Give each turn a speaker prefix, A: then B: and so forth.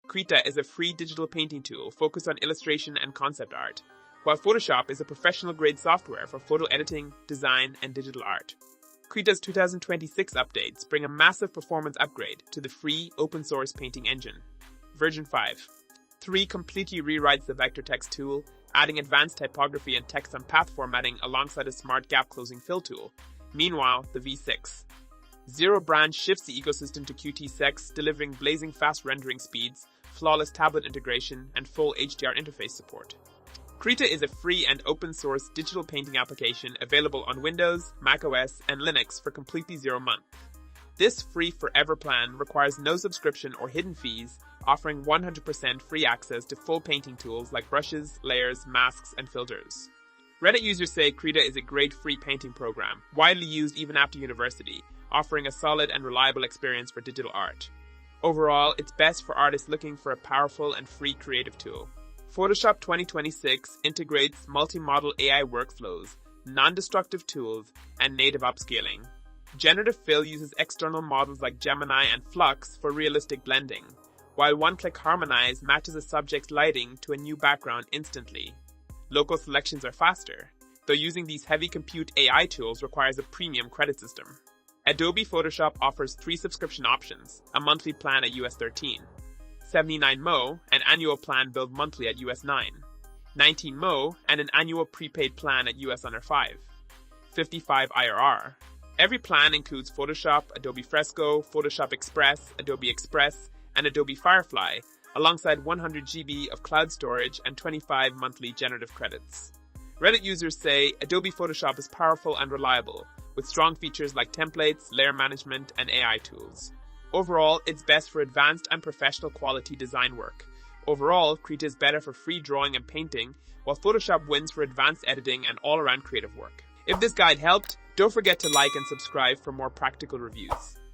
A: Krita is a free digital painting tool focused on illustration and concept art, while Photoshop is a professional-grade software for photo editing, design, and digital art. Krita's 2026 updates bring a massive performance upgrade to the free open-source painting engine. Version 5. 3 completely rewrites the vector text tool, adding advanced typography and text on path formatting alongside a smart gap-closing fill tool. Meanwhile, the V6. 0 brand shifts the ecosystem to Qt6, delivering blazing fast rendering speeds, flawless tablet integration, and full HDR interface support. Krita is a free and open-source digital painting application available on Windows, macOS, and Linux for completely 0 a month. This free forever plan requires no subscription or hidden fees, offering 100% free access to full painting tools like brushes, layers, masks, and filters. Reddit users say Krita is a great free painting program, widely used even after university, offering a solid and reliable experience for digital art. Overall, it's best for artists looking for a powerful and free creative tool. Photoshop 2026 integrates multi-model AI workflows, non-destructive tools, and native upscaling. Generative Fill uses external models like Gemini and Flux for realistic blending, while One-Click Harmonize matches a subject's lighting to a new background instantly. Local selections are faster, though using these heavy compute AI tools requires a premium credit system. Adobe Photoshop offers 3 subscription options, a monthly plan at US $13, 79 Mo, an annual plan billed monthly at US $9, 19 Mo, and an annual prepaid plan at US under $5, 55 IRR. Every plan includes Photoshop, Adobe Fresco, Photoshop Express, Adobe Express, and Adobe Firefly, alongside 100 GB of cloud storage and 25 monthly generative credits. Reddit users say Adobe Photoshop is powerful and reliable, with strong features like templates, layer management, and AI tools. Overall, it's best for advanced and professional quality design work. Overall, Krita is better for free drawing and painting, while Photoshop wins for advanced editing and all-around creative work. If this guide helped, don't forget to like and subscribe for more practical reviews.